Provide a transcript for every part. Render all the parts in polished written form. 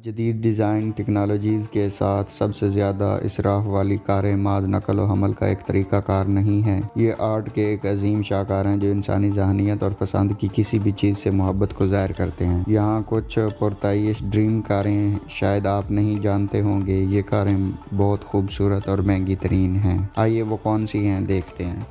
جدید design technologies کے ساتھ سب سے زیادہ اسراف والی کاریں محض نقل و حمل کا ایک طریقہ کار نہیں ہیں، یہ آرٹ کے ایک عظیم شاہکار ہیں جو انسانی ذہنیت اور پسند کی کسی بھی چیز سے محبت کو ظاہر کرتے ہیں۔ یہاں کچھ پرتعیش ڈریم کاریں شاید آپ نہیں جانتے ہوں گے، یہ کاریں بہت خوبصورت اور مہنگی ترین ہیں۔ آئیے وہ کون سی ہیں دیکھتے ہیں۔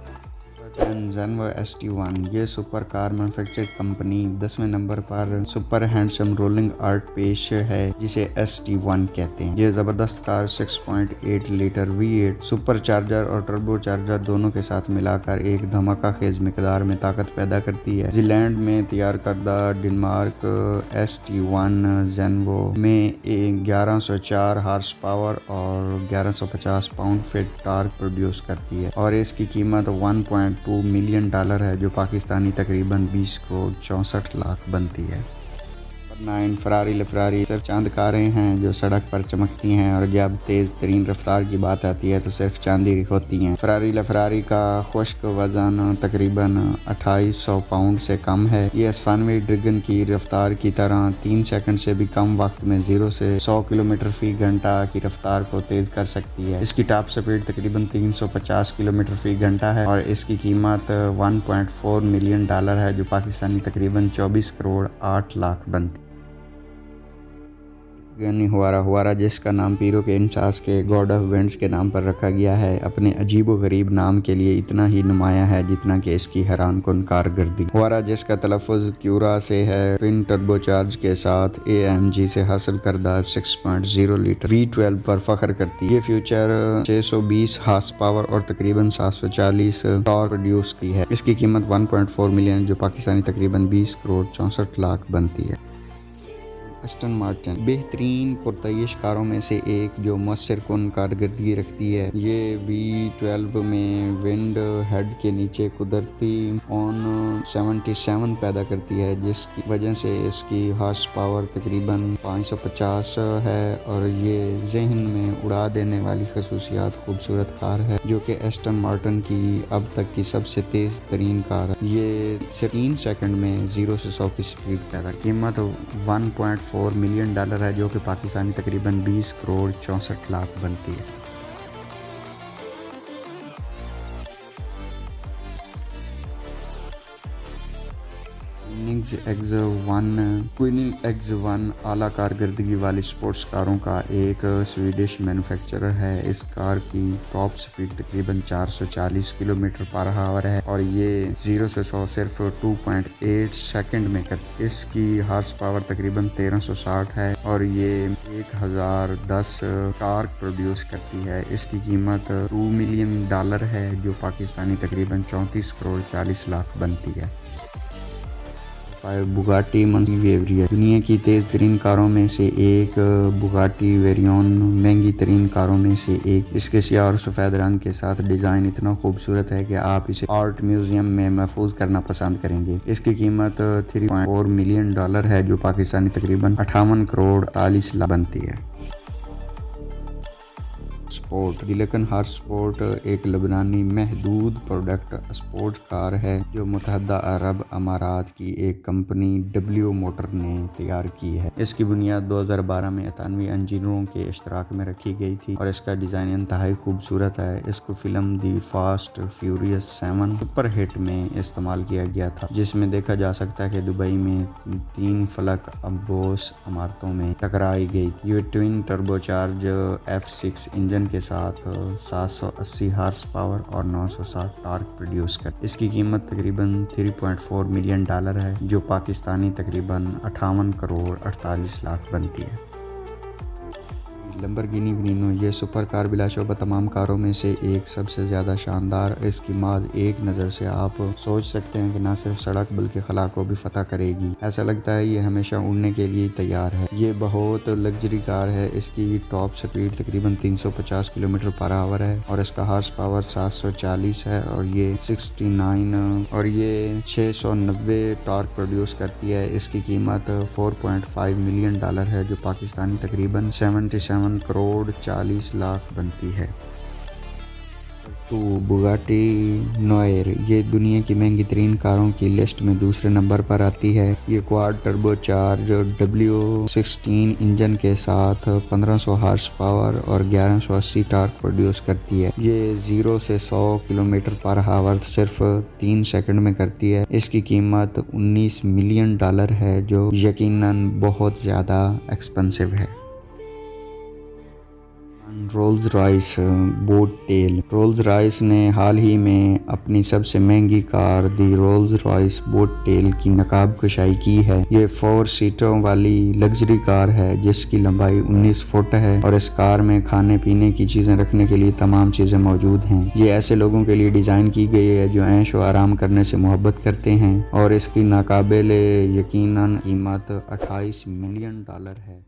زینوو ST1 یہ سپر کار مینوفیکچرنگ کمپنی 10ویں نمبر پر سپر ہینڈسم رولنگ آرٹ پیش ہے جسے ST1 کہتے ہیں۔ یہ زبردست car 6.8 litre V8 super charger اور ٹربو چارجر دونوں کے ساتھ ملا کر ایک دھماکہ خیز مقدار میں طاقت پیدا کرتی ہے۔ زیلینڈ میں تیار کردہ ڈنمارک ST1 زینوو میں 1104 ہارس پاور اور 1150 پاؤنڈ فٹ ٹارک پروڈیوس کرتی ہے اور اس کی قیمت $1.2 ملین ہے جو پاکستانی تقریباً 20 کروڑ 64 لاکھ بنتی ہے۔ 9 فراری لفراری صرف چند کاریں ہیں جو سڑک پر چمکتی ہیں اور جب تیز ترین رفتار کی بات آتی ہے تو صرف چاندی ہوتی ہیں۔ فراری لفراری کا خشک وزن تقریباً 2800 پاؤنڈ سے کم ہے۔ یہ اسفانوی ڈریگن کی رفتار کی طرح 3 سیکنڈ سے بھی کم وقت میں 0 سے 100 کلومیٹر فی گھنٹہ کی رفتار کو تیز کر سکتی ہے۔ اس کی ٹاپ سپیڈ تقریباً 350 کلومیٹر فی گھنٹہ ہے اور اس کی قیمت $1.4 ملین ہے جو پاکستانی تقریباً 24 کروڑ 8 لاکھ بنتی ہے۔ ہوارا جس کا نام پیرو کے انساس کے گاڈ آف ونڈز کے نام پر رکھا گیا ہے، اپنے عجیب و غریب نام کے لیے اتنا ہی نمایاں ہے جتنا کہ اس کی حیران کن کارکردگی۔ ہوارا جس کا تلفظ کیورا سے ہے، ٹوین ٹربو چارج کے ساتھ AMG سے حاصل کردہ 6.0 لیٹر V12 پر فخر کرتی ہے۔ یہ فیوچر 620 ہارس پاور اور تقریباً 740 ٹارک پروڈیوس کی ہے۔ اس کی قیمت 1.4 ملین جو پاکستانی تقریباً 20 کروڑ 64 لاکھ بنتی ہے۔ اسٹن مارٹن بہترین پرتعیش کاروں میں سے ایک جو مؤثر کن کارکردگی رکھتی ہے۔ یہ V12 میں ونڈ ہیڈ کے نیچے قدرتی اون 77 پیدا کرتی ہے جس کی وجہ سے اس کی ہارس پاور تقریباً 550 ہے اور یہ ذہن میں اڑا دینے والی خصوصیات خوبصورت کار ہے جو کہ ایسٹن مارٹن کی اب تک کی سب سے تیز ترین کار ہے۔ یہ صرف 3 سیکنڈ میں 0 سے 100 کی سپیڈ پیدا قیمت $1.4 ملین ہے جو کہ پاکستانی تقریباً 20 کروڑ 64 لاکھ بنتی ہے۔ کوئننگ ایگز 1 اعلیٰ کارکردگی والی سپورٹس کاروں کا ایک سویڈش مینوفیکچرر ہے۔ اس کار کی ٹاپ سپیڈ تقریباً 440 کلومیٹر پر آور ہے اور یہ 0 سے 100 صرف 2.8 سیکنڈ میں کرتی ہے۔ اس کی ہارس پاور تقریباً 1360 ہے اور یہ 1010 ٹارک پروڈیوس کرتی ہے۔ اس کی قیمت $2 ملین ہے جو پاکستانی تقریباً 34 کروڑ 40 لاکھ بنتی ہے۔ بوگاٹی ویوریا دنیا کی تیز ترین کاروں میں سے ایک۔ بوگاٹی ویرون مہنگی ترین کاروں میں سے ایک۔ اس کے سیاہ اور سفید رنگ کے ساتھ ڈیزائن اتنا خوبصورت ہے کہ آپ اسے آرٹ میوزیم میں محفوظ کرنا پسند کریں گے۔ اس کی قیمت $3.4 ملین ہے جو پاکستانی تقریباً 58 کروڑ 40 لاکھ بنتی ہے۔ گلکن ہارس سپورٹ ایک لبنانی محدود پروڈکٹ اسپورٹ کار ہے جو متحدہ عرب امارات کی ایک کمپنی ڈبلیو موٹر نے تیار کی ہے۔ اس کی بنیاد 2012 میں 98 انجینئروں کے اشتراک میں رکھی گئی تھی اور اس کا ڈیزائن انتہائی خوبصورت ہے۔ اس کو فلم دی فاسٹ فیوریس 7 سپر ہٹ میں استعمال کیا گیا تھا جس میں دیکھا جا سکتا ہے کہ دبئی میں 3 فلک امبوس عمارتوں میں ٹکرائی گئی تھی۔ یہ twin turbo charge F6 engine کے ساتھ 780 ہارس پاور اور 960 ٹارک پروڈیوس کرتی ہے۔ اس کی قیمت تقریباً $3.4 ملین ہے جو پاکستانی تقریباً 58 کروڑ 48 لاکھ بنتی ہے۔ لمبرگینی ونینو یہ سپر کار بلا شبہ تمام کاروں میں سے ایک سب سے زیادہ شاندار۔ اس کی محض ایک نظر سے آپ سوچ سکتے ہیں کہ نہ صرف سڑک بلکہ خلا کو بھی فتح کرے گی۔ ایسا لگتا ہے یہ ہمیشہ اڑنے کے لیے تیار ہے۔ یہ بہت لگژری کار ہے۔ اس کی ٹاپ سپیڈ تقریباً 350 کلومیٹر پر آور ہے اور اس کا ہارس پاور 740 ہے اور یہ 690 ٹارک پروڈیوس کرتی ہے۔ اس کی قیمت $4.5 ملین ہے جو پاکستانی تقریباً 77 کروڑ 40 لاکھ بنتی ہے۔ تو بگاٹی نوئر یہ دنیا کی مہنگی ترین کاروں کی لسٹ میں دوسرے نمبر پر آتی ہے۔ یہ کواد ٹربو چارج W16 انجن کے ساتھ 1500 ہارس پاور اور 1180 ٹارک پروڈیوس کرتی ہے۔ یہ 0 سے 100 کلومیٹر پر ہاور صرف 3 سیکنڈ میں کرتی ہے۔ اس کی قیمت $19 ملین ہے جو یقیناً بہت زیادہ ایکسپینسو ہے۔ Rolls Royce Boat Tail. Rolls Royce نے حال ہی میں اپنی سب سے مہنگی car the Rolls Royce Boat Tail کی نقاب کشائی کی ہے۔ یہ 4 سیٹوں والی لگژری کار ہے جس کی لمبائی 19 فٹ ہے اور اس کار میں کھانے پینے کی چیزیں رکھنے کے لیے تمام چیزیں موجود ہیں۔ یہ ایسے لوگوں کے لیے ڈیزائن کی گئی ہے جو عیش و آرام کرنے سے محبت کرتے ہیں اور اس کی ناقابل یقیناً قیمت $28 ملین ہے۔